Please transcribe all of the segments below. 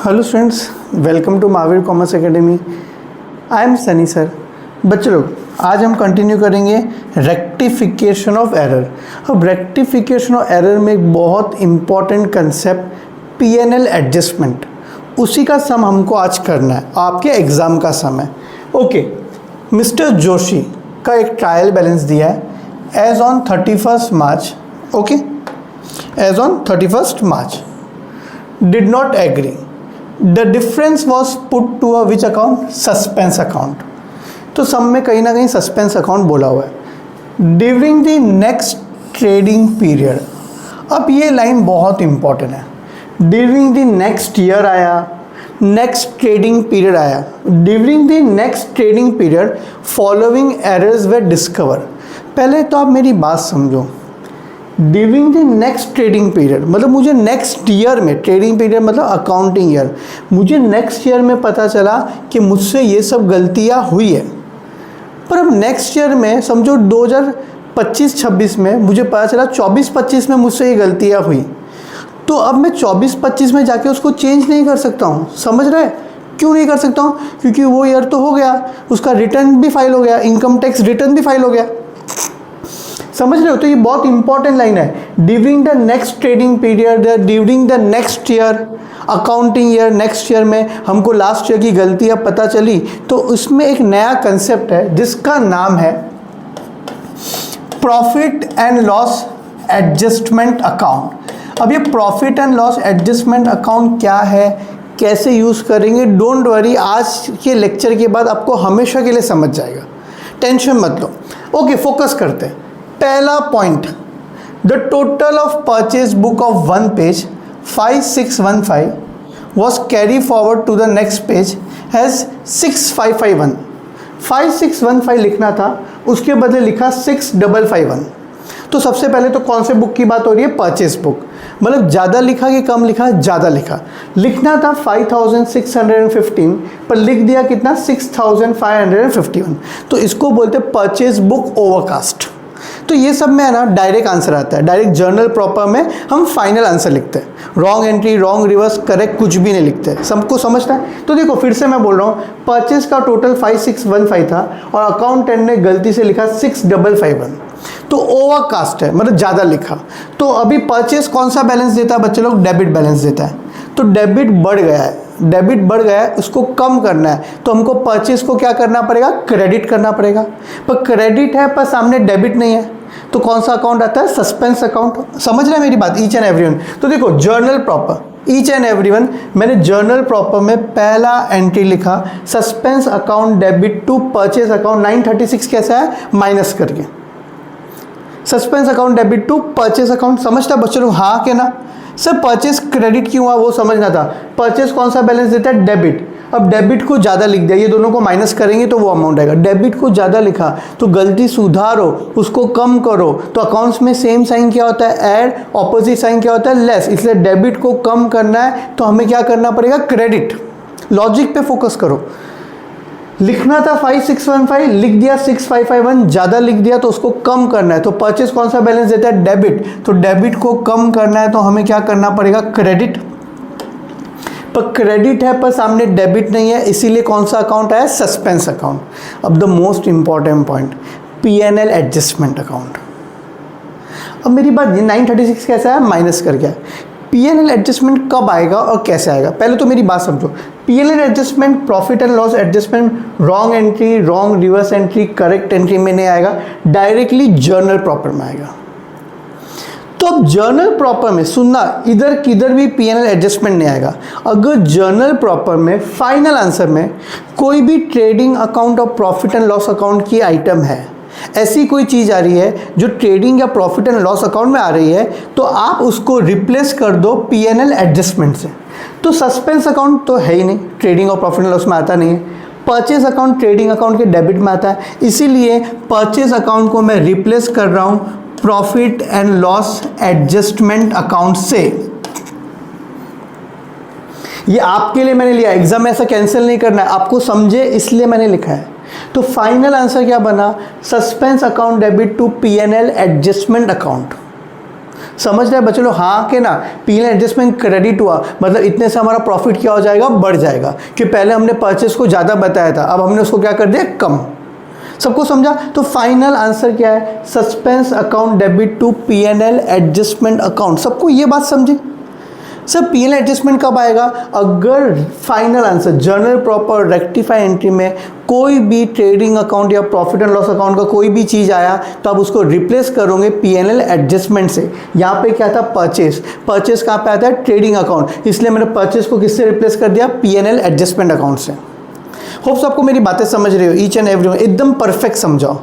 Hello students, welcome to Mahavir commerce academy. I am Sunny sir. बच्चों लोग, आज हम कंटिन्यू करेंगे रेक्टिफिकेशन ऑफ एरर। अब रेक्टिफिकेशन ऑफ एरर में एक बहुत इंपॉर्टेंट कंसेप्ट पीएनएल एडजस्टमेंट, उसी का सम हमको आज करना है, आपके एग्ज़ाम का सम है। ओके, मिस्टर जोशी का एक ट्रायल बैलेंस दिया है as on 31st March. Okay, as on 31st March did not agree. The difference was put to a which account? Suspense account. तो सम में कहीं ना कहीं सस्पेंस अकाउंट बोला हुआ है। During the next trading period, अब ये लाइन बहुत इंपॉर्टेंट है। ड्यूरिंग द नेक्स्ट ईयर आया, नेक्स्ट ट्रेडिंग पीरियड आया। During the next trading period following errors way discover. पहले तो आप मेरी बात समझो। During the next trading period मतलब मुझे नेक्स्ट ईयर में, ट्रेडिंग पीरियड मतलब अकाउंटिंग ईयर, मुझे नेक्स्ट ईयर में पता चला कि मुझसे ये सब गलतियाँ हुई है। पर अब नेक्स्ट ईयर में समझो 2025-26 में मुझे पता चला 24-25 में मुझसे ये गलतियाँ हुई, तो अब मैं 24-25 में जाके उसको चेंज नहीं कर सकता हूँ। समझ रहे? क्यों नहीं कर सकता हूँ? क्योंकि वो ईयर तो हो गया, उसका रिटर्न भी फाइल हो गया, इनकम टैक्स रिटर्न भी फाइल हो गया। समझ रहे हो? तो ये बहुत इंपॉर्टेंट लाइन है। During the next trading period, during the next year, accounting year, next year में हमको लास्ट ईयर की गलतियाँ पता चली, तो उसमें एक नया कंसेप्ट है जिसका नाम है profit and loss adjustment account. अब ये profit and loss adjustment account क्या है, कैसे यूज़ करेंगे, डोंट वरी, आज के लेक्चर के बाद आपको हमेशा के लिए समझ जाएगा, टेंशन मत लो। ओके, फोकस करते हैं। पहला point, the total of purchase book of one page 5615 was carry forward to the next page has 6551। 5615 लिखना था, उसके बदले लिखा 6551। तो सबसे पहले तो कौन से बुक की बात हो रही है? Purchase book. मतलब ज़्यादा लिखा कि कम लिखा? ज़्यादा लिखा। लिखना था 5615 पर लिख दिया कितना? 6551। तो इसको बोलते परचेज बुक ओवरकास्ट। तो ये सब में है ना डायरेक्ट आंसर आता है। डायरेक्ट जर्नल प्रॉपर में हम फाइनल आंसर लिखते हैं, wrong entry, wrong reverse, correct कुछ भी नहीं लिखते। सबको समझता है? तो देखो फिर से मैं बोल रहा हूँ, परचेज का टोटल 5615 था और अकाउंटेंट ने गलती से लिखा 6551, तो ओवरकास्ट है, मतलब ज़्यादा लिखा। तो अभी परचेज कौन सा बैलेंस देता है बच्चे लोग? डेबिट बैलेंस देता है। तो डेबिट बढ़ गया है, डेबिट बढ़ गया है, उसको कम करना है तो हमको परचेज को क्या करना पड़ेगा? क्रेडिट करना पड़ेगा। पर क्रेडिट है पर सामने डेबिट नहीं है, तो कौन सा अकाउंट आता है? Suspense account. समझ रहे हैं मेरी बात? Each and everyone. तो देखो journal proper, each and everyone, मैंने जर्नल प्रॉपर में पहला एंट्री लिखा suspense account debit to purchase account 936 कैसा है? माइनस करके suspense account debit to purchase account. समझता है बच्चों लोग? हाँ के ना? सर परचेज क्रेडिट क्यों हुआ वो समझना था। परचेज कौन सा बैलेंस देता है? डेबिट। अब डेबिट को ज़्यादा लिख दिया, ये दोनों को माइनस करेंगे तो वो अमाउंट आएगा। डेबिट को ज़्यादा लिखा तो गलती सुधारो, उसको कम करो। तो अकाउंट्स में सेम साइन क्या होता है? ऐड, ऑपोजिट साइन क्या होता है? लेस। इसलिए डेबिट को कम करना है तो हमें क्या करना पड़ेगा? क्रेडिट। लॉजिक पे फोकस करो। लिखना था 5615, लिख दिया 6551, ज़्यादा लिख दिया तो उसको कम करना है। तो परचेज कौन सा बैलेंस देता है? डेबिट। तो डेबिट को कम करना है तो हमें क्या करना पड़ेगा? क्रेडिट। पर क्रेडिट है पर सामने डेबिट नहीं है, इसीलिए कौन सा अकाउंट आया? Suspense account. अब the most important point, PNL adjustment account. अब मेरी बात, 936 कैसा है? माइनस कर गया। पीएनएल एडजस्टमेंट कब आएगा और कैसे आएगा? पहले तो मेरी बात समझो। PNL adjustment, profit and loss adjustment, wrong entry, wrong reverse entry, correct entry में नहीं आएगा, डायरेक्टली जर्नल प्रॉपर में आएगा। तो अब जर्नल प्रॉपर में सुनना, इधर किधर भी पीएनएल एडजस्टमेंट नहीं आएगा। अगर जर्नल प्रॉपर में फाइनल आंसर में कोई भी ट्रेडिंग अकाउंट और प्रॉफिट एंड लॉस अकाउंट की आइटम है, ऐसी कोई चीज़ आ रही है जो ट्रेडिंग या प्रॉफिट एंड लॉस अकाउंट में आ रही है, तो आप उसको रिप्लेस कर दो पीएनएल एडजस्टमेंट से। तो सस्पेंस अकाउंट तो है ही नहीं, ट्रेडिंग और प्रॉफिट एंड लॉस में आता नहीं है। परचेज अकाउंट ट्रेडिंग अकाउंट के डेबिट में आता है, इसीलिए परचेज अकाउंट को मैं रिप्लेस कर रहा हूँ profit and loss adjustment account से। ये आपके लिए मैंने लिया, एग्जाम में ऐसा कैंसिल नहीं करना है, आपको समझे इसलिए मैंने लिखा है। तो फाइनल आंसर क्या बना? Suspense account debit to PNL adjustment account. समझ रहे हैं बच्चे लोग? हाँ के ना? P&L एडजस्टमेंट क्रेडिट हुआ मतलब इतने से हमारा प्रॉफिट क्या हो जाएगा, बढ़ जाएगा, कि पहले हमने परचेस को ज़्यादा बताया था, अब हमने उसको क्या कर दिया, कम। सबको समझा? तो फाइनल आंसर क्या है, suspense account debit to P&L adjustment account. सबको ये बात समझे? सर P&L एडजस्टमेंट कब आएगा, अगर final answer journal proper rectify entry में कोई भी ट्रेडिंग अकाउंट या प्रॉफिट एंड लॉस अकाउंट का कोई भी चीज़ आया तो आप उसको रिप्लेस करोगे P&L एडजस्टमेंट से। यहाँ पे क्या था, परचेस। परचेस कहाँ पे आता है, ट्रेडिंग अकाउंट, इसलिए मैंने परचेस को किससे रिप्लेस कर दिया, P&L एडजस्टमेंट अकाउंट से। होप्स आपको मेरी बातें समझ रहे हो, ईच एंड एवरी वन एकदम परफेक्ट समझाओ।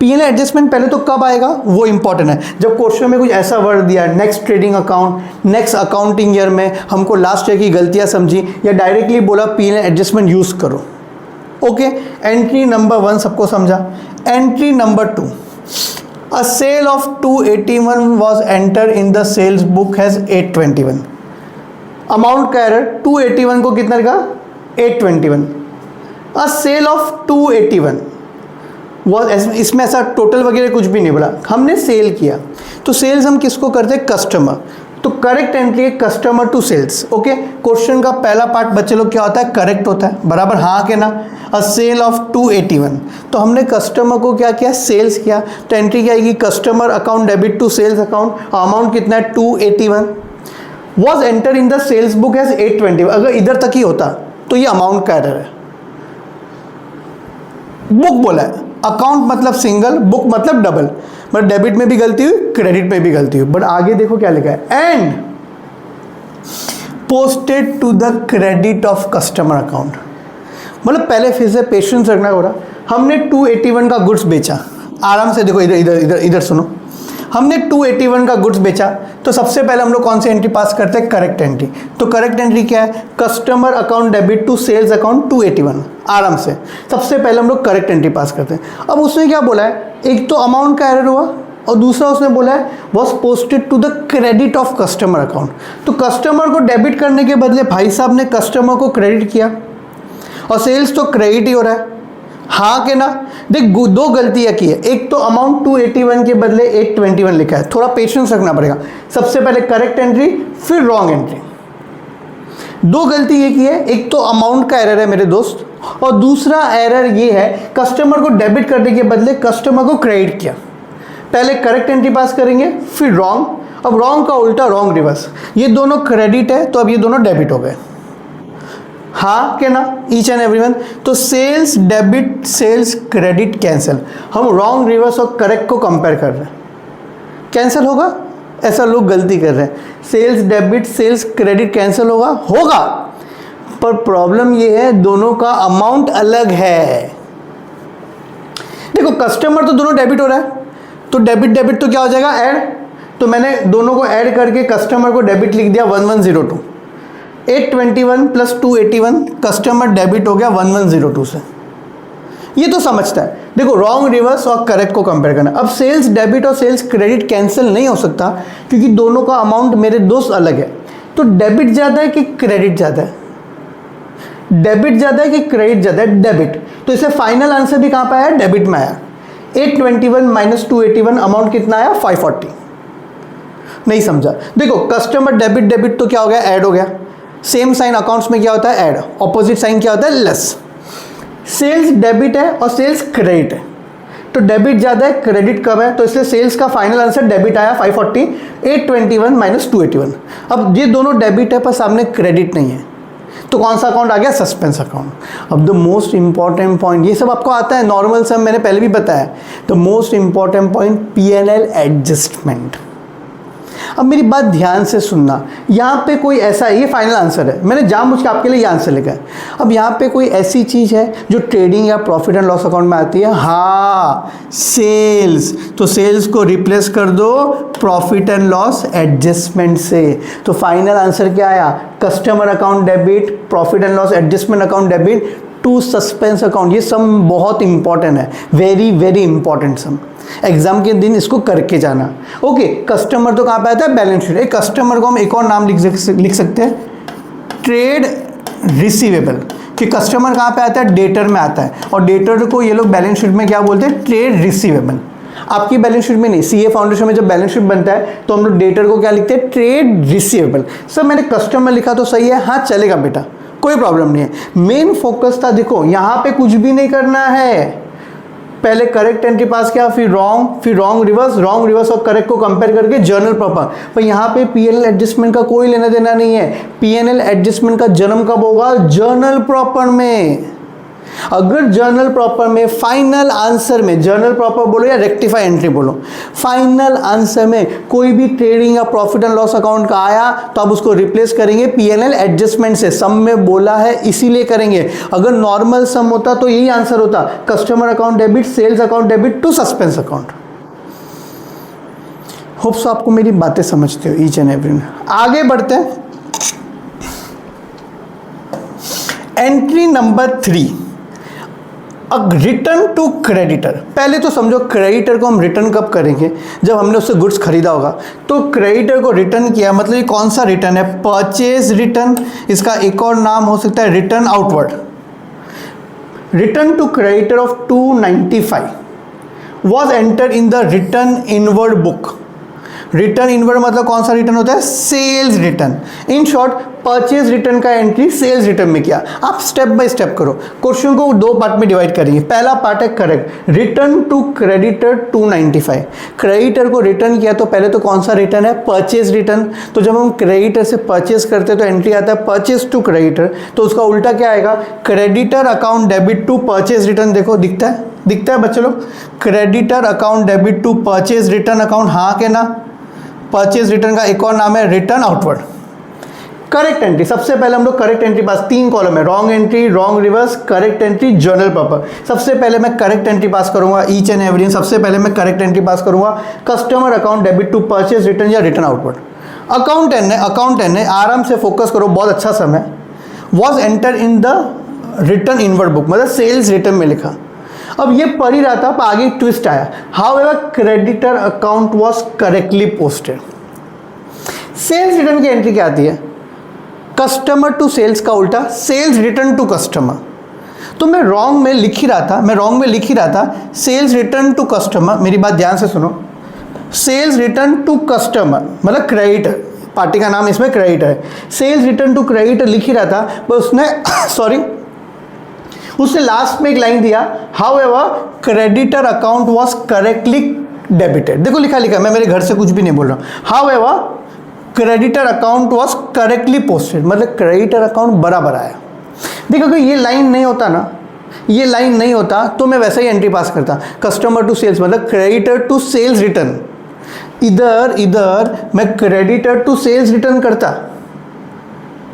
P&L एडजस्टमेंट पहले तो कब आएगा वो इंपॉर्टेंट है, जब क्वेश्चन में कुछ ऐसा वर्ड दिया, next trading account, next accounting year में हमको लास्ट ईयर की गलतियां समझी, या डायरेक्टली बोला P&L एडजस्टमेंट यूज करो। ओके, एंट्री नंबर 1 सबको समझा। Entry number 2, a sale of 281 was enter in the sales book has 821। Amount का एरर, 281 को कितना लिखा, 821। अ सेल ऑफ 281 वॉज, इसमें ऐसा टोटल वगैरह कुछ भी नहीं बोला, हमने सेल किया। तो सेल्स हम किसको करते हैं, कस्टमर। तो करेक्ट एंट्री है customer to sales. Okay, question का पहला पार्ट बच्चे लोग क्या होता है, करेक्ट होता है, बराबर, हाँ के ना। अ सेल ऑफ 281, तो हमने कस्टमर को क्या किया, सेल्स किया, तो एंट्री क्या आएगी, customer account debit to sales account. Amount कितना है, 281। Was enter in the sales book as 820। अगर इधर तक ही होता तो ये अमाउंट का एरर है। बुक बोला है, अकाउंट मतलब सिंगल, बुक मतलब डबल, बट डेबिट में भी गलती हुई, क्रेडिट में भी गलती हुई। बट आगे देखो क्या लिखा है, and posted to the credit of customer account. मतलब पहले फिर से पेशेंस रखना हो रहा, हमने 281 का गुड्स बेचा, आराम से देखो, इधर इधर इधर इधर सुनो, हमने 281 का गुड्स बेचा, तो सबसे पहले हम लोग कौन सी एंट्री पास करते हैं, करेक्ट एंट्री। तो करेक्ट एंट्री क्या है, customer account debit to sales account 281। आराम से सबसे पहले हम लोग करेक्ट एंट्री पास करते हैं। अब उसने क्या बोला है, एक तो अमाउंट का एरर हुआ और दूसरा उसने बोला है was posted to the credit of customer account. तो कस्टमर को डेबिट करने के बदले भाई साहब ने कस्टमर को क्रेडिट किया, और सेल्स तो क्रेडिट ही हो रहा है, हाँ के ना। देख, दो गलतियां की है, एक तो अमाउंट 281 के बदले 821 लिखा है, थोड़ा पेशेंस रखना पड़ेगा। सबसे पहले करेक्ट एंट्री, फिर रॉन्ग एंट्री। दो गलती ये की है, एक तो अमाउंट का एरर है मेरे दोस्त, और दूसरा एरर ये है कस्टमर को डेबिट करने के बदले कस्टमर को क्रेडिट किया। पहले करेक्ट एंट्री पास करेंगे, फिर रॉन्ग, अब रॉन्ग का उल्टा रॉन्ग रिवर्स। ये दोनों क्रेडिट है तो अब ये दोनों डेबिट हो गए, हाँ के ना, ईच एंड एवरीवन। तो sales debit sales credit cancel, हम रॉन्ग रिवर्स और करेक्ट को कंपेयर कर रहे हैं, कैंसिल होगा, ऐसा लोग गलती कर रहे हैं। Sales debit sales credit cancel होगा, होगा, पर प्रॉब्लम ये है दोनों का अमाउंट अलग है। देखो कस्टमर तो दोनों डेबिट हो रहा है, तो डेबिट डेबिट तो क्या हो जाएगा, ऐड। तो मैंने दोनों को ऐड करके कस्टमर को डेबिट लिख दिया 1102। 821 प्लस 281 कस्टमर डेबिट हो गया 1102 से, ये तो समझता है। देखो रॉन्ग रिवर्स और करेक्ट को कंपेयर करना। अब सेल्स डेबिट और सेल्स क्रेडिट कैंसिल नहीं हो सकता क्योंकि दोनों का अमाउंट मेरे दोस्त अलग है। तो डेबिट ज़्यादा है कि क्रेडिट ज़्यादा है, डेबिट ज़्यादा है कि क्रेडिट ज़्यादा है, डेबिट। तो इसे फाइनल आंसर भी कहाँ पर आया, डेबिट में आया। 821 माइनस 281 अमाउंट कितना आया, 540। नहीं समझा, देखो कस्टमर डेबिट डेबिट तो क्या हो गया, ऐड हो गया। सेम साइन अकाउंट्स में क्या होता है, ऐड, ऑपोजिट साइन क्या होता है, लेस। सेल्स डेबिट है और सेल्स क्रेडिट है, तो डेबिट ज़्यादा है क्रेडिट कम है, तो इसलिए सेल्स का फाइनल आंसर डेबिट आया 540। 821 माइनस 281। अब ये दोनों डेबिट है पर सामने क्रेडिट नहीं है, तो कौन सा अकाउंट आ गया, सस्पेंस अकाउंट। अब द मोस्ट इंपॉर्टेंट पॉइंट, ये सब आपको आता है नॉर्मल सम, मैंने पहले भी बताया। The most important point, P&L adjustment. अब मेरी बात ध्यान से सुनना, यहाँ पे कोई ऐसा, ये फाइनल आंसर है, मैंने जानबूझ के आपके लिए ये आंसर लिखा है। अब यहाँ पे कोई ऐसी चीज़ है जो ट्रेडिंग या प्रॉफिट एंड लॉस अकाउंट में आती है, हाँ सेल्स, तो सेल्स को रिप्लेस कर दो प्रॉफिट एंड लॉस एडजस्टमेंट से। तो फाइनल आंसर क्या आया, customer account debit profit and loss adjustment account debit to suspense account. ये सम बहुत इंपॉर्टेंट है, very very important sum, exam के दिन इसको करके जाना। ओके, कस्टमर तो कहाँ पे आता है, बैलेंस शीट। एक कस्टमर को हम एक और नाम लिख सकते हैं, ट्रेड रिसीवेबल, कि कस्टमर कहाँ पे आता है, डेटर में आता है, और डेटर को ये लोग बैलेंस शीट में क्या बोलते हैं, ट्रेड रिसीवेबल। आपकी बैलेंस शीट में नहीं, सीए फाउंडेशन में जब बैलेंस शीट बनता है तो हम लोग डेटर को क्या लिखते हैं, ट्रेड रिसीवेबल। सर मैंने कस्टमर लिखा तो सही है, हाँ चलेगा बेटा, कोई प्रॉब्लम नहीं है। मेन फोकस था, देखो यहाँ पे कुछ भी नहीं करना है, पहले करेक्ट एंट्री पास किया, फिर रॉन्ग रिवर्स और करेक्ट को कंपेयर करके जर्नल प्रॉपर। पर यहाँ पे पीएनएल एडजस्टमेंट का कोई लेना देना नहीं है। पीएनएल एडजस्टमेंट का जन्म कब होगा, जर्नल प्रॉपर में। अगर जर्नल प्रॉपर में फाइनल आंसर में, जर्नल प्रॉपर बोलो या रेक्टिफाई एंट्री बोलो, फाइनल आंसर में कोई भी ट्रेडिंग या प्रॉफिट एंड लॉस अकाउंट का आया तो आप उसको रिप्लेस करेंगे पीएनएल एडजस्टमेंट से। सम में बोला है इसीलिए करेंगे। अगर नॉर्मल सम होता तो यही आंसर होता, customer account debit, sales account debit to suspense account. Hopes आपको मेरी बातें समझते हो ईच एंड एवरी। आगे बढ़ते हैं, entry number 3, return to creditor. पहले तो समझो क्रेडिटर को हम रिटर्न कब करेंगे, जब हमने उससे गुड्स खरीदा होगा। तो क्रेडिटर को रिटर्न किया मतलब ये कौन सा रिटर्न है, परचेज रिटर्न। इसका एक और नाम हो सकता है return outward. Return to creditor of 295 was enter in the return inward book. Return inward मतलब कौन सा रिटर्न होता है, sales return. In short purchase return का एंट्री सेल्स रिटर्न में किया। आप स्टेप बाय स्टेप करो, क्वेश्चन को 2 पार्ट में डिवाइड करेंगे। पहला पार्ट है correct, return to creditor 295। Creditor को रिटर्न किया तो पहले तो कौन सा रिटर्न है, परचेज रिटर्न। तो जब हम क्रेडिटर से परचेज करते हैं तो एंट्री आता है परचेज टू क्रेडिटर। तो उसका उल्टा क्या आएगा, creditor account debit to purchase return. देखो दिखता है बच्चे लोग, creditor account debit to purchase return account, हाँ के ना। परचेज रिटर्न का एक और नाम है रिटर्न आउटवर्ड। करेक्ट एंट्री, सबसे पहले हम लोग करेक्ट एंट्री पास, 3 कॉलम है, wrong entry, wrong reverse, correct entry, journal proper. सबसे पहले मैं करेक्ट एंट्री पास करूंगा ईच एंड एवरी। सबसे पहले मैं करेक्ट एंट्री पास करूंगा customer account debit to purchase return या रिटर्न आउटवर्ड। अकाउंट एन है, आराम से फोकस करो, बहुत अच्छा समय। Was enter in the return inward book, मतलब सेल्स रिटर्न में लिखा। अब ये पढ़ ही रहा था, पर आगे ट्विस्ट आया। However creditor account was correctly posted. Sales return की एंट्री क्या आती है, कस्टमर टू सेल्स का उल्टा सेल्स रिटर्न टू कस्टमर। तो मैं रॉन्ग में लिख ही रहा था सेल्स रिटर्न टू कस्टमर। मेरी बात ध्यान से सुनो, सेल्स रिटर्न टू कस्टमर मतलब क्रेडिटर, पार्टी का नाम इसमें क्रेडिटर है। सेल्स रिटर्न टू क्रेडिटर लिख ही रहा था, पर उसने उसने लास्ट में एक लाइन दिया, however creditor account was correctly debited. देखो लिखा, मैं मेरे घर से कुछ भी नहीं बोल रहा हूँ। How ever creditor account was correctly posted, मतलब क्रेडिटर अकाउंट बराबर आया। देखो अगर ये लाइन नहीं होता तो मैं वैसा ही एंट्री पास करता, कस्टमर टू सेल्स मतलब क्रेडिटर टू सेल्स रिटर्न। इधर मैं क्रेडिटर टू सेल्स रिटर्न करता,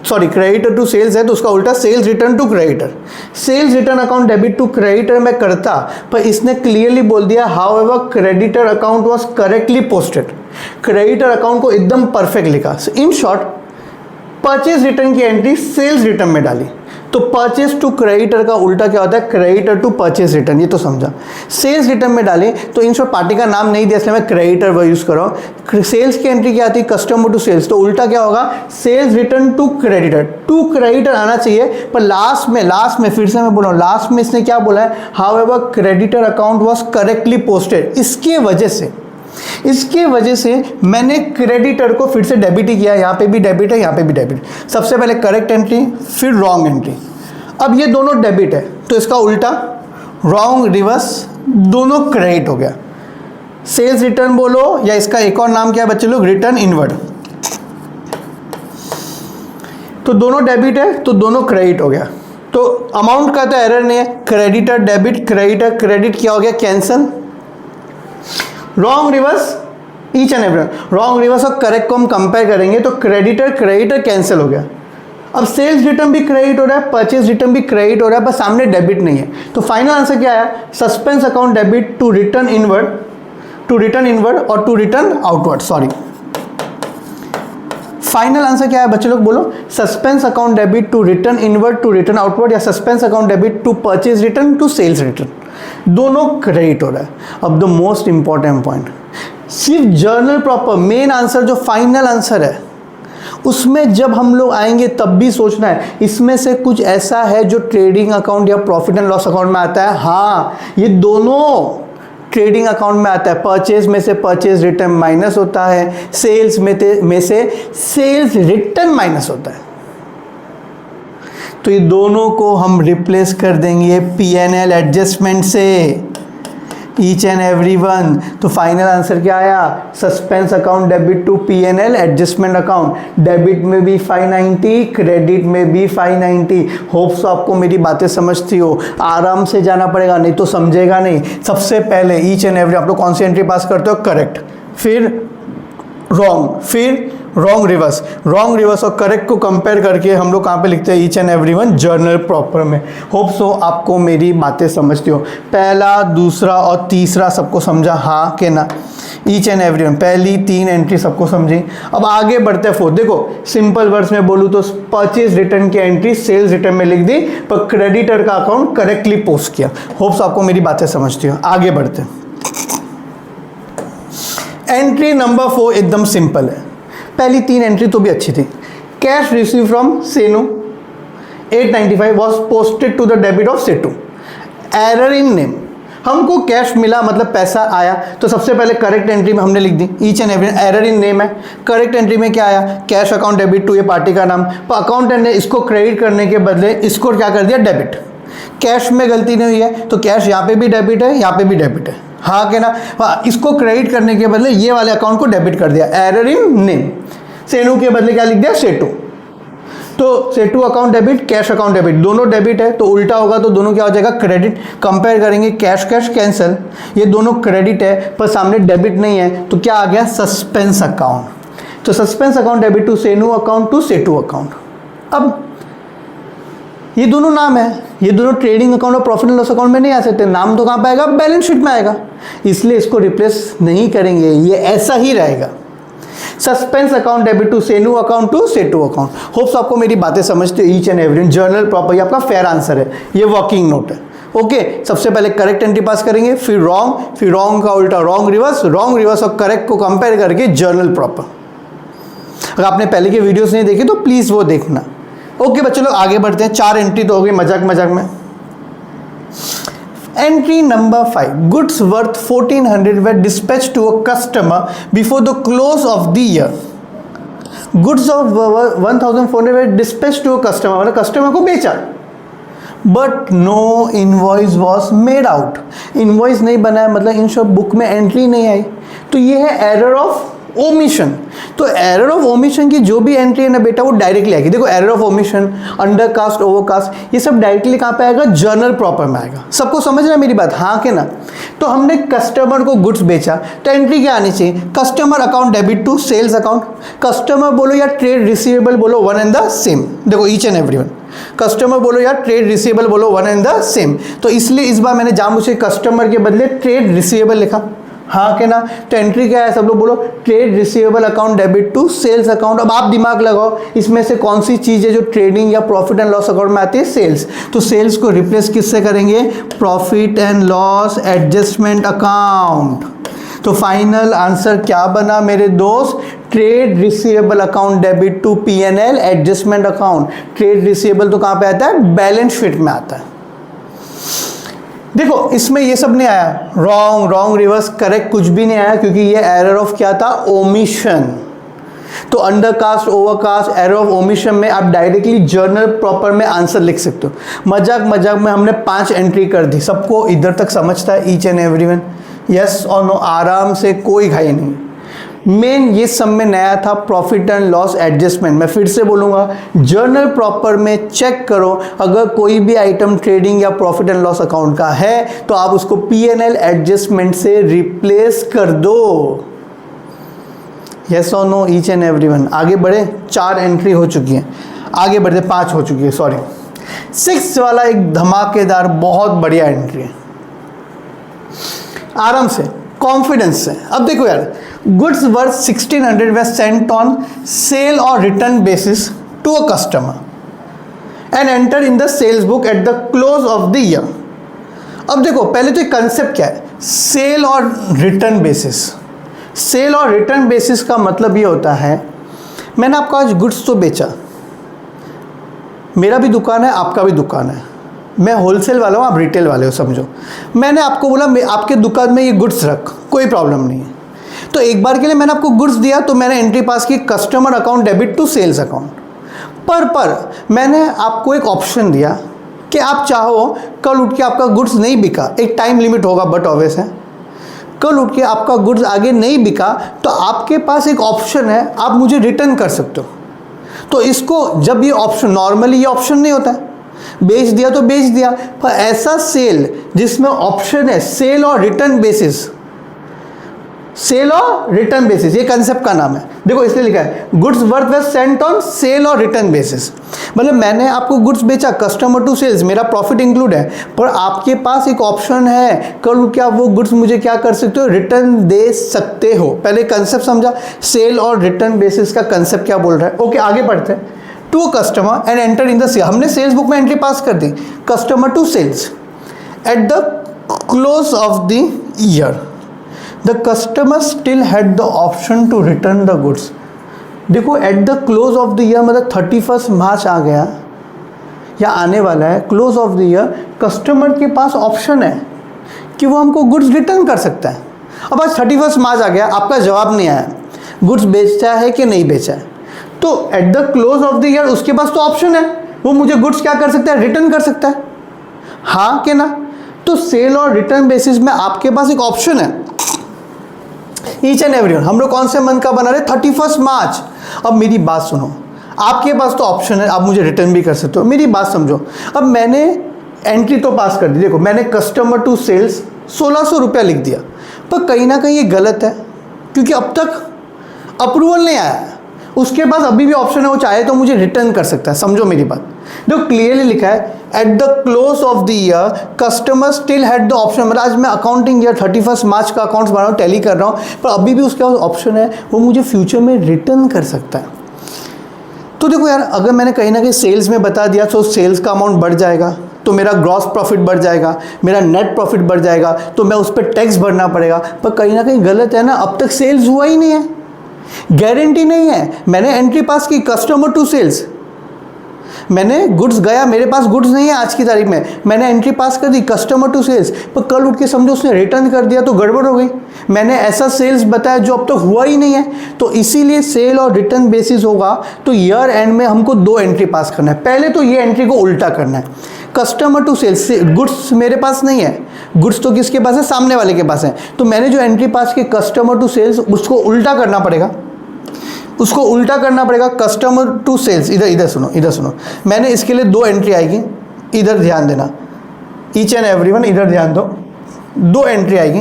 सॉरी क्रेडिटर टू सेल्स है तो उसका उल्टा sales return to creditor. Sales return account debit to creditor मैं करता, पर इसने क्लियरली बोल दिया however creditor account was correctly posted. Creditor account को एकदम परफेक्ट लिखा। इन शॉर्ट परचेज रिटर्न की एंट्री सेल्स रिटर्न में डाली। तो परचेज टू क्रेडिटर का उल्टा क्या होता है, क्रेडिटर टू परचेज रिटर्न, ये तो समझा। सेल्स रिटर्न में डाले तो इन शॉर्ट पार्टी का नाम नहीं दिया इसलिए मैं क्रेडिटर वो यूज कर रहा हूँ। सेल्स की एंट्री क्या आती है, कस्टमर टू सेल्स, तो उल्टा क्या होगा, sales return to creditor. To creditor आना चाहिए, पर लास्ट में फिर से मैं बोल रहा हूँ, लास्ट में इसने क्या बोला है, how ever creditor account was correctly posted. इसके वजह से मैंने क्रेडिटर को फिर से डेबिट ही किया। यहाँ पे भी डेबिट है, यहाँ पे भी डेबिट। सबसे पहले करेक्ट एंट्री, फिर रॉन्ग एंट्री। अब ये दोनों डेबिट है तो इसका उल्टा रॉन्ग रिवर्स, दोनों क्रेडिट हो गया। सेल्स रिटर्न बोलो या इसका एक और नाम क्या है बच्चे लोग, रिटर्न इनवर्ड। तो दोनों डेबिट है तो दोनों क्रेडिट हो गया। तो अमाउंट का तो एरर नहीं है, क्रेडिटर डेबिट, क्रेडिटर क्रेडिट क्या हो गया, cancel. Wrong reverse each and every, wrong reverse और करेक्ट को हम कंपेयर करेंगे तो क्रेडिटर कैंसिल हो गया। अब सेल्स रिटर्न भी क्रेडिट हो रहा है, परचेज रिटर्न भी क्रेडिट हो रहा है, बस सामने डेबिट नहीं है। तो फाइनल आंसर क्या आया, suspense account debit to return inward और to return outward. Sorry, final answer क्या है बच्चे लोग बोलो, suspense account debit to return inward to return outward या suspense account debit to purchase return to sales return, दोनों क्रेडिट हो रहा है। अब द मोस्ट इंपॉर्टेंट पॉइंट, सिर्फ जर्नल प्रॉपर मेन आंसर जो फाइनल आंसर है उसमें जब हम लोग आएंगे तब भी सोचना है इसमें से कुछ ऐसा है जो ट्रेडिंग अकाउंट या प्रॉफिट एंड लॉस अकाउंट में आता है। हाँ, ये दोनों ट्रेडिंग अकाउंट में आता है, परचेज में से परचेज रिटर्न माइनस होता है, सेल्स में से सेल्स रिटर्न माइनस होता है। तो ये दोनों को हम रिप्लेस कर देंगे P&L एडजस्टमेंट से, ईच एंड एवरी वन। तो फाइनल आंसर क्या आया, suspense account debit to P&L adjustment account, debit में भी 590, क्रेडिट में भी 590। होप्स आपको मेरी बातें समझती हो, आराम से जाना पड़ेगा नहीं तो समझेगा नहीं। सबसे पहले ईच एंड एवरी आप लोग कौन सी एंट्री पास करते हो, करेक्ट, फिर रॉन्ग, फिर रॉन्ग रिवर्स और करेक्ट को कंपेयर करके हम लोग कहाँ पे लिखते हैं, each and every one journal proper में। होप सो आपको मेरी बातें समझती हो। पहला, दूसरा और तीसरा सबको समझा, हाँ के ना, ईच एंड एवरी वन पहली 3 एंट्री सबको समझी। अब आगे बढ़ते हैं फोर्थ। देखो सिंपल वर्ड्स में बोलूँ तो परचेज रिटर्न की एंट्री सेल्स रिटर्न में लिख दी, पर क्रेडिटर का अकाउंट करेक्टली पोस्ट किया। होप्स आपको मेरी बातें समझती हो। आगे बढ़ते हैं। एंट्री नंबर 4 एकदम सिंपल है, पहली 3 एंट्री तो भी अच्छी थी। Cash receive from Senu 895 was posted to the debit of Setu, error in name. हमको कैश मिला मतलब पैसा आया, तो सबसे पहले करेक्ट एंट्री में हमने लिख दी each and every, error in name है। करेक्ट एंट्री में क्या आया, कैश अकाउंट डेबिट टू, ये पार्टी का नाम, पर अकाउंटेंट ने इसको क्रेडिट करने के बदले इसको क्या कर दिया, डेबिट। कैश में गलती नहीं हुई है तो कैश यहाँ पे भी डेबिट है, यहाँ पे भी डेबिट है, हाँ के ना। हाँ, इसको क्रेडिट करने के बदले ये वाले अकाउंट को डेबिट कर दिया, एरर इन नेम। सेनु के बदले क्या लिख दिया, सेटू। तो Setu account debit, cash account debit, दोनों डेबिट है तो उल्टा होगा तो दोनों क्या हो जाएगा, क्रेडिट। कंपेयर करेंगे कैश कैश कैंसिल, ये दोनों क्रेडिट है पर सामने डेबिट नहीं है तो क्या आ गया, सस्पेंस अकाउंट। तो suspense account debit to Senu account to Setu account. अब ये दोनों नाम है, ये दोनों ट्रेडिंग अकाउंट और प्रॉफिट एंड लॉस अकाउंट में नहीं आ सकते, नाम तो कहाँ पे आएगा, बैलेंस शीट में आएगा, इसलिए इसको रिप्लेस नहीं करेंगे, ये ऐसा ही रहेगा। Suspense account debit to Senu account to Setu account. Hopes आपको मेरी बातें समझते हो, each and every journal proper, ये आपका फेयर आंसर है, ये वर्किंग नोट है। ओके, सबसे पहले करेक्ट एंट्री पास करेंगे, फिर रॉन्ग का उल्टा रॉन्ग रिवर्स और करेक्ट को कंपेयर करके जर्नल प्रॉपर। अगर आपने पहले के वीडियोस नहीं देखे तो प्लीज वो देखना। ओके बच्चों, लोग आगे बढ़ते हैं। 4 एंट्री तो हो गई मजाक में। Entry number 5, goods worth 1400 were dispatched to a customer before the close of the year. Goods of 1400 were dispatched to a customer, मतलब कस्टमर को बेचा, but no invoice was made out. Invoice नहीं बनाया मतलब इन शॉप बुक में entry नहीं आई, तो ये है एरर ऑफ ओमिशन। तो एरर ऑफ ओमिशन की जो भी एंट्री है ना बेटा वो डायरेक्टली आएगी। देखो error of omission, undercast, overcast, ये सब डायरेक्टली कहाँ पे आएगा, जर्नल प्रॉपर में आएगा। सबको समझ रहा है मेरी बात, हाँ के ना। तो हमने कस्टमर को गुड्स बेचा तो एंट्री क्या आनी चाहिए, customer account debit to sales account. Customer बोलो या ट्रेड रिसीवेबल बोलो, वन एंड द सेम। देखो each and every one, customer बोलो या ट्रेड रिसीवेबल बोलो, वन एंड द सेम। तो इसलिए इस बार मैंने जानबूझ कस्टमर के बदले ट्रेड रिसीवेबल लिखा, हाँ के ना। तो एंट्री क्या है, सब लोग बोलो, trade receivable account debit to sales account. अब आप दिमाग लगाओ इसमें से कौन सी चीज़ है जो ट्रेडिंग या प्रॉफिट एंड लॉस अकाउंट में आती है, सेल्स। तो सेल्स को रिप्लेस किससे करेंगे, profit and loss adjustment account. तो फाइनल आंसर क्या बना मेरे दोस्त, trade receivable account debit to P&L adjustment account. Trade receivable तो कहाँ पे आता है, बैलेंस शीट में आता है। देखो इसमें ये सब नहीं आया, रॉन्ग रिवर्स करेक्ट कुछ भी नहीं आया, क्योंकि ये एरर ऑफ क्या था, ओमिशन। तो undercast, overcast, error of omission में आप डायरेक्टली जर्नल प्रॉपर में आंसर लिख सकते हो। मजाक में हमने 5 एंट्री कर दी। सबको इधर तक समझता है ईच एंड एवरीवन, यस और नो, आराम से, कोई घाई नहीं। मेन ये सब में नया था प्रॉफिट एंड लॉस एडजस्टमेंट। मैं फिर से बोलूँगा, जर्नल प्रॉपर में चेक करो, अगर कोई भी आइटम ट्रेडिंग या प्रॉफिट एंड लॉस अकाउंट का है तो आप उसको P&L एडजस्टमेंट से रिप्लेस कर दो। यस और नो, ईच एंड एवरीवन। आगे बढ़े, 4 एंट्री हो चुकी हैं, आगे बढ़ते 5 हो चुकी है, सॉरी। 6 वाला एक धमाकेदार बहुत बढ़िया एंट्री है, आराम से, कॉन्फिडेंस से। अब देखो यार, goods worth 1600 were sent on sale or return basis to a customer and entered in the sales book at the close of the year. अब देखो पहले तो एक कंसेप्ट क्या है, सेल और रिटर्न बेसिस। सेल और रिटर्न बेसिस का मतलब ये होता है, मैंने आपको आज गुड्स तो बेचा, मेरा भी दुकान है आपका भी दुकान है, मैं होलसेल वाला हूँ, आप रिटेल वाले हो समझो। मैंने आपको बोला आपके दुकान में ये गुड्स रख, कोई प्रॉब्लम नहीं है। तो एक बार के लिए मैंने आपको गुड्स दिया तो मैंने एंट्री पास की customer account debit to sales account. पर मैंने आपको एक ऑप्शन दिया कि आप चाहो कल उठ के आपका गुड्स नहीं बिका, एक टाइम लिमिट होगा बट ऑब्वियस है, कल उठ के आपका गुड्स आगे नहीं बिका तो आपके पास एक ऑप्शन है, आप मुझे रिटर्न कर सकते हो। तो इसको जब ये ऑप्शन, नॉर्मली ये ऑप्शन नहीं होता है, बेच दिया तो बेच दिया, पर ऐसा सेल जिसमें ऑप्शन है सेल और रिटर्न बेसिस, सेल और रिटर्न बेसिस, ये कंसेप्ट का नाम है। देखो इसलिए लिखा है goods worth was sent on sale और रिटर्न बेसिस। मतलब मैंने आपको गुड्स बेचा, कस्टमर टू सेल्स, मेरा प्रॉफिट इंक्लूड है, पर आपके पास एक ऑप्शन है कल क्या वो गुड्स मुझे क्या कर सकते हो, रिटर्न दे सकते हो। पहले कंसेप्ट समझा, सेल और रिटर्न बेसिस का कंसेप्ट क्या बोल रहा है। ओके आगे बढ़ते हैं। To customer and enter in the sale, हमने सेल्स बुक में एंट्री पास कर दी, customer to sales at the close of the year the customer still had the option to return the goods. देखो at the close of the year मतलब 31 March आ गया या आने वाला है, close of the year, customer के पास ऑप्शन है कि वो हमको गुड्स रिटर्न कर सकता है। अब आज 31 मार्च आ गया, आपका जवाब नहीं आया, गुड्स बेचा है कि नहीं बेचा है, तो eight the close of the year उसके पास तो ऑप्शन है, वो मुझे गुड्स क्या कर सकता है, रिटर्न कर सकता है, हाँ कि ना। तो सेल और रिटर्न बेसिस में आपके पास एक ऑप्शन है। ईच एंड एवरीवन, हम लोग कौन से मंथ का बना रहे, 31 मार्च। अब मेरी बात सुनो, आपके पास तो ऑप्शन है, आप मुझे रिटर्न भी कर सकते हो, मेरी बात समझो। अब मैंने एंट्री तो पास कर दी, देखो मैंने कस्टमर टू सेल्स 1600 रुपया लिख दिया, पर कहीं ना कहीं ये गलत है क्योंकि अब तक अप्रूवल नहीं आया। उसके पास अभी भी ऑप्शन है, वो चाहे तो मुझे रिटर्न कर सकता है, समझो मेरी बात। देखो क्लियरली लिखा है eight the close of the year customer still had the option, मतलब आज मैं अकाउंटिंग ईयर 31 मार्च का अकाउंट्स बना रहा हूँ, टैली कर रहा हूँ, पर अभी भी उसके पास ऑप्शन है, वो मुझे फ्यूचर में रिटर्न कर सकता है। तो देखो यार, अगर मैंने कहीं ना कहीं सेल्स में बता दिया तो सेल्स का अमाउंट बढ़ जाएगा, तो मेरा ग्रॉस प्रॉफिट बढ़ जाएगा, मेरा नेट प्रॉफिट बढ़ जाएगा, तो मैं उस पर टैक्स भरना पड़ेगा। पर कहीं ना कहीं गलत है ना, अब तक सेल्स हुआ ही नहीं है, गारंटी नहीं है। मैंने एंट्री पास की कस्टमर टू सेल्स, मैंने गुड्स गया, मेरे पास गुड्स नहीं है आज की तारीख में, मैंने एंट्री पास कर दी कस्टमर टू सेल्स, पर कल उठ के समझो उसने रिटर्न कर दिया तो गड़बड़ हो गई। मैंने ऐसा सेल्स बताया जो अब तक हुआ ही नहीं है, तो इसीलिए सेल और रिटर्न बेसिस होगा तो ईयर एंड में हमको 2 एंट्री पास करना है। पहले तो ये एंट्री को उल्टा करना है, कस्टमर टू सेल्स, गुड्स मेरे पास नहीं है, गुड्स तो किसके पास है, सामने वाले के पास है, तो मैंने जो एंट्री पास की कस्टमर टू सेल्स उसको उल्टा करना पड़ेगा, उसको उल्टा करना पड़ेगा कस्टमर टू सेल्स। इधर सुनो, मैंने इसके लिए 2 एंट्री आएगी, इधर ध्यान देना, ईच एंड एवरीवन इधर ध्यान दो, 2 एंट्री आएगी।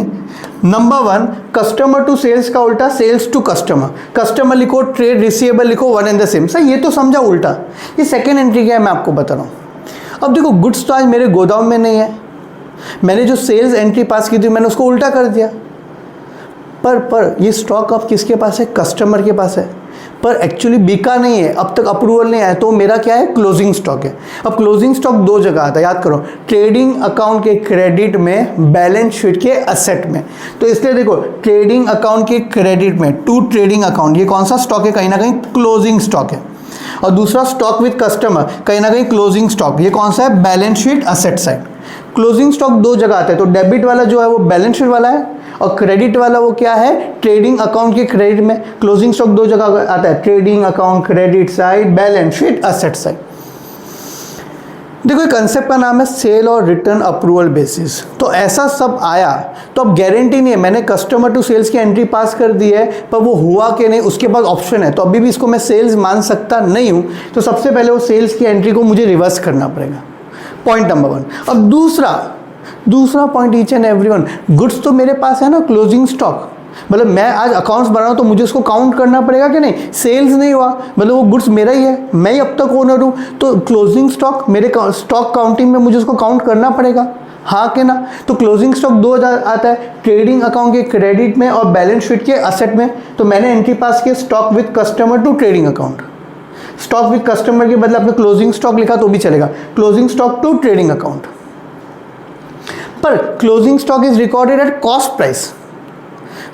नंबर 1 कस्टमर टू सेल्स का उल्टा सेल्स टू कस्टमर, कस्टमर लिखो, ट्रेड रिसीवेबल लिखो, one and the same. Sir ये तो समझा उल्टा, ये सेकेंड एंट्री क्या है मैं आपको बता रहा हूँ। अब देखो गुड्स तो आज मेरे गोदाम में नहीं है, मैंने जो सेल्स एंट्री पास की थी मैंने उसको उल्टा कर दिया, पर ये स्टॉक अब किसके पास है, कस्टमर के पास है, पर एक्चुअली बिका नहीं है, अब तक अप्रूवल नहीं आया, तो मेरा क्या है, क्लोजिंग स्टॉक है। अब क्लोजिंग स्टॉक 2 जगह आता है, याद करो, ट्रेडिंग अकाउंट के क्रेडिट में, बैलेंस शीट के असेट में। तो इसलिए देखो ट्रेडिंग अकाउंट के क्रेडिट में, टू ट्रेडिंग अकाउंट, ये कौन सा स्टॉक है, कहीं ना कहीं क्लोजिंग स्टॉक है। और दूसरा स्टॉक विद कस्टमर, कहीं ना कहीं क्लोजिंग स्टॉक, ये कौन सा है, balance sheet asset side. Closing stock 2 जगह आता है, तो डेबिट वाला जो है वो बैलेंस शीट वाला है और क्रेडिट वाला वो क्या है, ट्रेडिंग अकाउंट के क्रेडिट में। क्लोजिंग स्टॉक 2 जगह आता है, trading account credit side, balance sheet asset side. देखो ये कंसेप्ट का नाम है सेल और रिटर्न अप्रूवल बेसिस। तो ऐसा सब आया तो अब गारंटी नहीं है, मैंने कस्टमर टू सेल्स की एंट्री पास कर दी है पर वो हुआ कि नहीं उसके बाद ऑप्शन है, तो अभी भी इसको मैं सेल्स मान सकता नहीं हूँ। तो सबसे पहले वो सेल्स की एंट्री को मुझे रिवर्स करना पड़ेगा, पॉइंट नंबर 1। अब दूसरा point, each and everyone, goods तो मेरे पास है ना, क्लोजिंग स्टॉक, मतलब मैं आज अकाउंट्स बना रहा हूँ तो मुझे उसको काउंट करना पड़ेगा कि नहीं, सेल्स नहीं हुआ मतलब वो गुड्स मेरा ही है, मैं ही अब तक ओनर हूँ, तो क्लोजिंग स्टॉक मेरे स्टॉक काउंटिंग में मुझे उसको काउंट करना पड़ेगा, हाँ कि ना। तो क्लोजिंग स्टॉक 2 आता है, ट्रेडिंग अकाउंट के क्रेडिट में और बैलेंस शीट के असेट में। तो मैंने एंट्री पास किया stock with customer to trading account, stock with customer के बदले आपने क्लोजिंग स्टॉक लिखा तो भी चलेगा, closing stock to trading account. पर closing stock is recorded at cost price,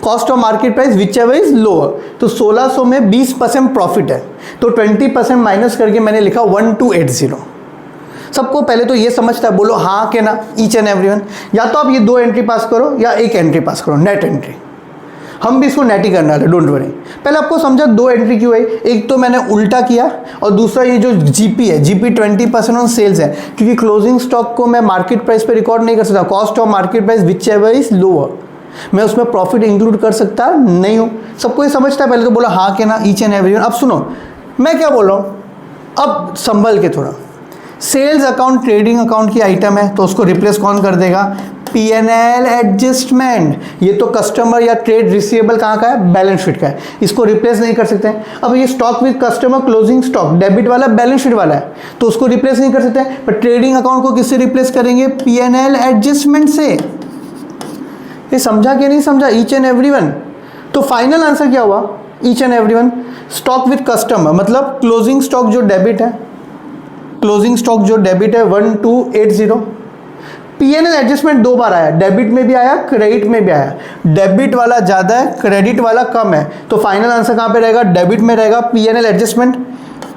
cost of market price whichever is lower. तो 1600 में 20% प्रॉफिट है, तो 20% माइनस करके मैंने लिखा 1280। सबको पहले तो ये समझता है, बोलो हाँ के ना, ईच एंड एवरीवन। या तो आप ये 2 एंट्री पास करो या 1 एंट्री पास करो, नेट एंट्री। हम भी इसको नेट ही करने वाले, डोंट वरी। पहले आपको समझा 2 एंट्री क्यों है, एक तो मैंने उल्टा किया और दूसरा ये जो जीपी है, जीपी 20% ऑन सेल्स है, क्योंकि क्लोजिंग स्टॉक को मैं मार्केट प्राइस पे रिकॉर्ड नहीं कर सकता, cost of market price whichever is lower, मैं उसमें प्रॉफिट इंक्लूड कर सकता नहीं हूँ। सबको ये समझता है, पहले तो बोला हाँ के ना, ईच एंड एवरीवन। अब सुनो मैं क्या बोल रहा हूँ, अब संभल के थोड़ा। सेल्स अकाउंट ट्रेडिंग अकाउंट की आइटम है, तो उसको रिप्लेस कौन कर देगा, P&L एडजस्टमेंट। ये तो कस्टमर या ट्रेड रिसीवेबल कहाँ का है, बैलेंस शीट का है, इसको रिप्लेस नहीं कर सकते हैं। अब ये stock with customer closing stock debit वाला बैलेंस शीट वाला है, तो उसको रिप्लेस नहीं कर सकते हैं। पर ट्रेडिंग अकाउंट को किससे रिप्लेस करेंगे, P&L एडजस्टमेंट से। ये समझा कि नहीं समझा, ईच एंड एवरीवन। तो फाइनल आंसर क्या हुआ, each and everyone. Stock with customer मतलब क्लोजिंग स्टॉक जो डेबिट है, क्लोजिंग स्टॉक जो डेबिट है 1280। P&L एडजस्टमेंट 2 बार आया, डेबिट में भी आया, क्रेडिट में भी आया। डेबिट वाला ज़्यादा है, क्रेडिट वाला कम है, तो फाइनल आंसर कहाँ पे रहेगा, डेबिट में रहेगा। P&L adjustment,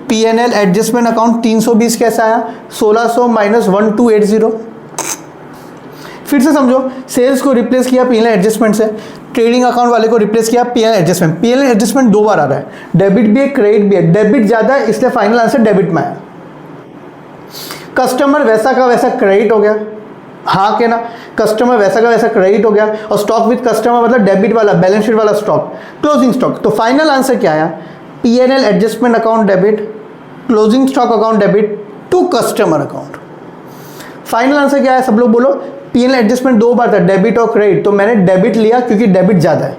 P&L adjustment account 320 कैसा आया, 1600 माइनस 1280। फिर से समझो, सेल्स को रिप्लेस किया P&L एडजस्टमेंट से, ट्रेडिंग अकाउंट वाले को रिप्लेस किया P&L एडजस्टमेंट। P&L एडजस्टमेंट 2 बार आ रहा है, डेबिट भी है, क्रेडिट भी है। डेबिट ज़्यादा है इसलिए फाइनल आंसर डेबिट में आया। कस्टमर वैसा का वैसा क्रेडिट हो गया, हाँ के ना, कस्टमर वैसा का वैसा क्रेडिट हो गया। और स्टॉक विद कस्टमर मतलब डेबिट वाला बैलेंस शीट वाला स्टॉक, क्लोजिंग स्टॉक। तो फाइनल आंसर क्या आया, P&L adjustment account debit, closing stock account debit to customer account. Final answer क्या है, सब लोग बोलो। P&L एडजस्टमेंट 2 बार था, डेबिट और क्रेडिट, तो मैंने डेबिट लिया क्योंकि डेबिट ज़्यादा है,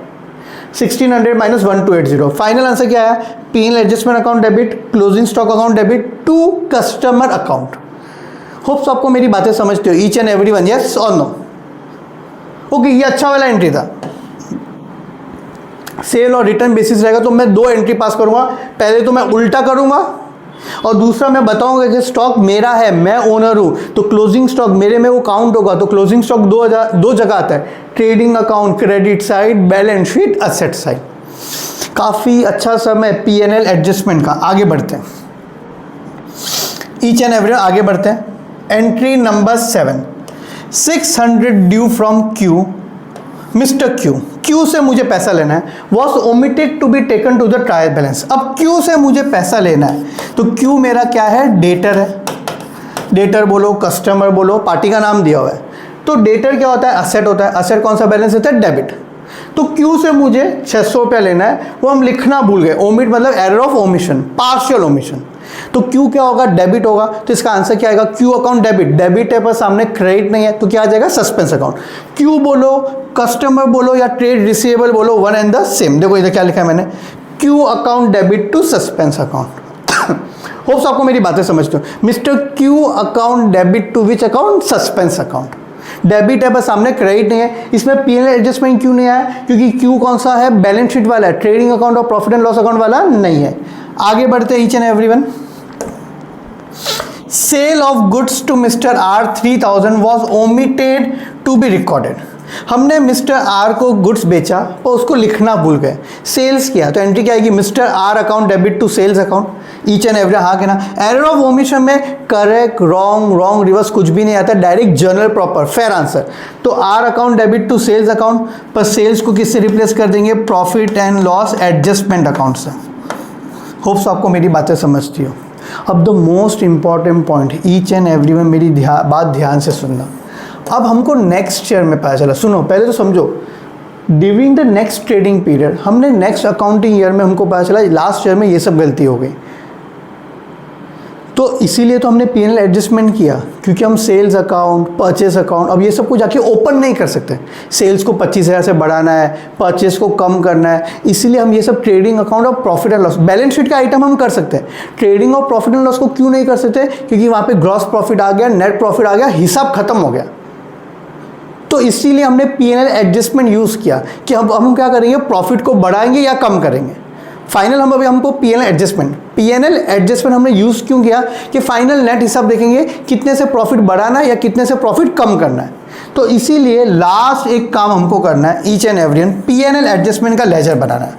1600 माइनस 1280। फाइनल आंसर क्या आया, P&L adjustment account debit, closing stock account debit to customer account. Hopes आपको मेरी बातें समझते हो, ईच एंड एवरीवन, यस और नो। ओके, ये अच्छा वाला एंट्री था। सेल और रिटर्न बेसिस रहेगा तो मैं 2 एंट्री पास करूंगा, पहले तो मैं उल्टा करूंगा और दूसरा मैं बताऊंगा कि स्टॉक मेरा है, मैं ओनर हूं, तो क्लोजिंग स्टॉक मेरे में वो काउंट होगा। तो क्लोजिंग स्टॉक 2 जगह आता है, trading account credit side, balance sheet asset side. काफ़ी अच्छा समय P&L एडजस्टमेंट का। आगे बढ़ते हैं, ईच एंड एवरीवन आगे बढ़ते हैं। Entry number 7, 600 due from Q, mister Q से मुझे पैसा लेना है, was omitted to be taken to the trial balance. अब Q से मुझे पैसा लेना है, तो Q मेरा क्या है, डेटर है। डेटर बोलो, कस्टमर बोलो, पार्टी का नाम दिया हुआ है। तो डेटर क्या होता है, असेट होता है। असेट कौन सा बैलेंस होता है, डेबिट। तो Q से मुझे 600 रुपया लेना है, वो हम लिखना भूल गए। ओमिट मतलब error of omission, partial omission. तो Q क्या होगा, डेबिट होगा। तो इसका आंसर क्या आएगा, Q अकाउंट डेबिट। डेबिट है पर सामने क्रेडिट नहीं है, तो क्या आ जाएगा, सस्पेंस अकाउंट। Q बोलो, कस्टमर बोलो या ट्रेड रिसीवेबल बोलो, वन एंड द सेम। देखो इधर क्या लिखा है मैंने, Q account debit to suspense account. Hopes आपको मेरी बातें समझते हो। Mister Q account debit to which account, suspense account. Debit है पर सामने क्रेडिट नहीं है। इसमें P&L एडजस्टमेंट क्यों नहीं आया, क्योंकि Q कौन सा है, बैलेंस शीट वाला है, ट्रेडिंग अकाउंट और प्रॉफिट एंड लॉस अकाउंट वाला नहीं है। आगे बढ़ते हैं, each and everyone. Sale of goods to mister R 3000 was omitted to be recorded. हमने मिस्टर R को गुड्स बेचा और उसको लिखना भूल गए, सेल्स किया, तो एंट्री क्या आएगी, mister R account debit to sales account. Each and every, हाँ के ना। एरर ऑफ ओमिशन में करेक्ट, रॉन्ग, रिवर्स कुछ भी नहीं आता, direct journal proper, fair answer. तो R account debit to sales account, पर सेल्स को किससे रिप्लेस कर देंगे, profit and loss adjustment account से। होप्स आपको मेरी बातें समझती हो। अब the most important point, each and everyone मेरी बात ध्यान से सुनना। अब हमको नेक्स्ट ईयर में पता चला, सुनो पहले तो समझो, during the next trading period हमने नेक्स्ट अकाउंटिंग ईयर में हमको पता चला लास्ट ईयर में ये सब गलती हो गई, तो इसीलिए तो हमने P&L एडजस्टमेंट किया, क्योंकि हम सेल्स अकाउंट, परचेस अकाउंट, अब ये सब को जाके ओपन नहीं कर सकते। सेल्स को 25,000 से बढ़ाना है, परचेस को कम करना है, इसीलिए हम ये सब ट्रेडिंग अकाउंट और profit and loss, balance sheet का आइटम हम कर सकते हैं। ट्रेडिंग और प्रॉफिट एंड लॉस को क्यों नहीं कर सकते, क्योंकि वहाँ पे ग्रॉस प्रॉफिट आ गया, नेट प्रॉफिट आ गया, हिसाब खत्म हो गया। तो इसीलिए हमने P&L एडजस्टमेंट यूज़ किया कि अब हम क्या करेंगे, प्रॉफिट को बढ़ाएंगे या कम करेंगे। फाइनल हम अभी हमको P&L एडजस्टमेंट हमने यूज़ क्यों किया कि फाइनल नेट हिसाब देखेंगे कितने से प्रॉफिट बढ़ाना है या कितने से प्रॉफिट कम करना है। तो इसीलिए लास्ट एक काम हमको करना है, each and everyone P&L adjustment का लेजर बनाना है।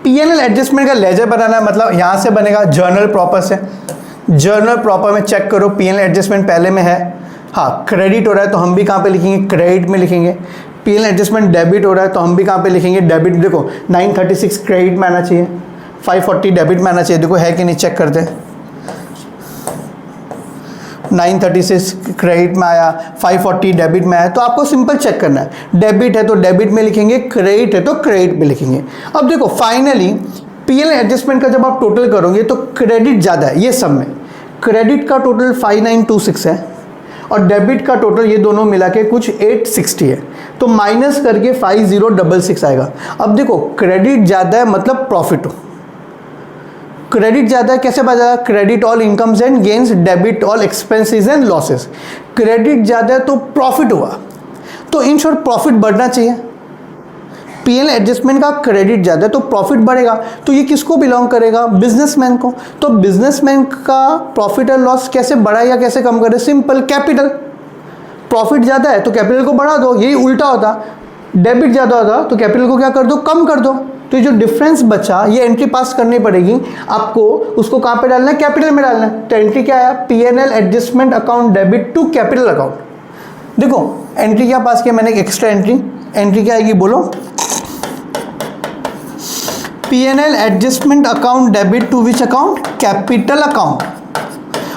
P&L एडजस्टमेंट का लेजर बनाना है, मतलब यहाँ से बनेगा जर्नल प्रॉपर से। जर्नल प्रॉपर में चेक करो P&L एडजस्टमेंट पहले में है, हाँ क्रेडिट हो रहा है तो हम भी कहाँ पे लिखेंगे, क्रेडिट में लिखेंगे। P&L एडजस्टमेंट डेबिट हो रहा है तो हम भी कहाँ पे लिखेंगे, डेबिट। देखो 936 क्रेडिट में आना चाहिए, 540 डेबिट में आना चाहिए। देखो है कि नहीं, चेक करते हैं। 936 क्रेडिट में आया, 540 डेबिट में आया, तो आपको सिंपल चेक करना है। डेबिट है तो डेबिट में लिखेंगे, क्रेडिट है तो क्रेडिट में लिखेंगे। अब देखो फाइनली P&L एडजस्टमेंट का जब आप टोटल करोगे तो क्रेडिट ज़्यादा है, ये सब में क्रेडिट का टोटल 5926 है और डेबिट का टोटल ये दोनों मिला के कुछ 860 है, तो माइनस करके 5066 आएगा। अब देखो क्रेडिट ज़्यादा है मतलब प्रॉफिट हो, क्रेडिट ज़्यादा है कैसे बताया, credit all incomes and gains, debit all expenses and losses. Credit ज़्यादा है तो प्रॉफिट हुआ, तो इन शॉर्ट प्रॉफिट बढ़ना चाहिए। P&L एडजस्टमेंट का क्रेडिट ज़्यादा है तो प्रॉफिट बढ़ेगा, तो ये किसको बिलोंग करेगा, बिजनेसमैन को। तो बिजनेसमैन का प्रॉफिट और लॉस कैसे बढ़ाए या कैसे कम करे, सिंपल, कैपिटल। प्रॉफिट ज़्यादा है तो कैपिटल को बढ़ा दो, यही उल्टा होता। डेबिट ज़्यादा होता तो कैपिटल को क्या कर दो, कम कर दो। तो ये जो डिफरेंस बचा ये एंट्री पास करनी पड़ेगी आपको, उसको कहाँ पे डालना है, कैपिटल में डालना है। तो एंट्री क्या आया, P&L adjustment account debit to capital account. देखो एंट्री क्या पास किया मैंने, एक एक्स्ट्रा एंट्री क्या आएगी बोलो, P&L adjustment account debit to which account, capital account.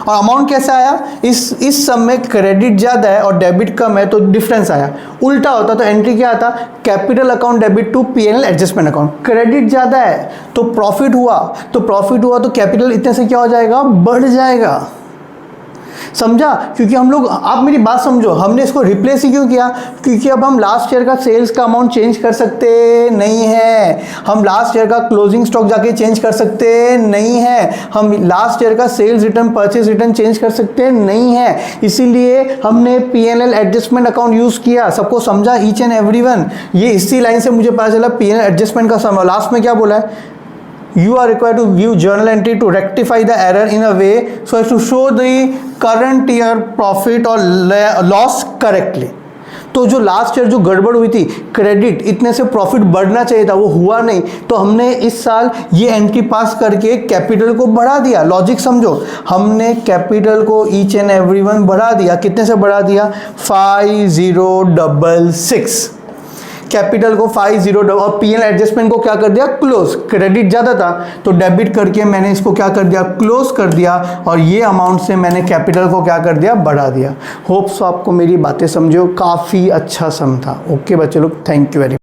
और अमाउंट कैसा आया, इस सब में क्रेडिट ज़्यादा है और डेबिट कम है तो डिफरेंस आया। उल्टा होता तो एंट्री क्या आता, capital account debit to P&L adjustment account. Credit ज़्यादा है तो प्रॉफिट हुआ, तो कैपिटल इतने से क्या हो जाएगा, बढ़ जाएगा। समझा, क्योंकि हम लोग, आप मेरी बात समझो, हमने इसको रिप्लेस ही क्यों किया, क्योंकि अब हम लास्ट ईयर का सेल्स का अमाउंट चेंज कर सकते नहीं है, हम लास्ट ईयर का क्लोजिंग स्टॉक जाके चेंज कर सकते नहीं है, हम लास्ट ईयर का sales return purchase return change कर सकते नहीं है, इसीलिए हमने P&L एडजस्टमेंट अकाउंट यूज़ किया। सबको समझा, ईच एंड एवरीवन। ये इसी लाइन से मुझे पता चला P&L एडजस्टमेंट का समय। लास्ट में क्या बोला है, you are required to view journal entry to rectify the error in a way so as to show the current year profit or loss correctly। तो जो लास्ट ईयर जो गड़बड़ हुई थी, क्रेडिट इतने से प्रॉफिट बढ़ना चाहिए था, वो हुआ नहीं, तो हमने इस साल ये एंट्री पास करके कैपिटल को बढ़ा दिया। लॉजिक समझो, हमने कैपिटल को ईच एंड एवरीवन बढ़ा दिया। कितने से बढ़ा दिया, 5066। कैपिटल को 50 और P&L एडजस्टमेंट को क्या कर दिया, क्लोज। क्रेडिट ज़्यादा था तो डेबिट करके मैंने इसको क्या कर दिया, क्लोज कर दिया, और ये अमाउंट से मैंने कैपिटल को क्या कर दिया, बढ़ा दिया। होप्स आपको मेरी बातें समझो, काफ़ी अच्छा सम था। ओके बच्चे लोग, थैंक यू वेरी मच।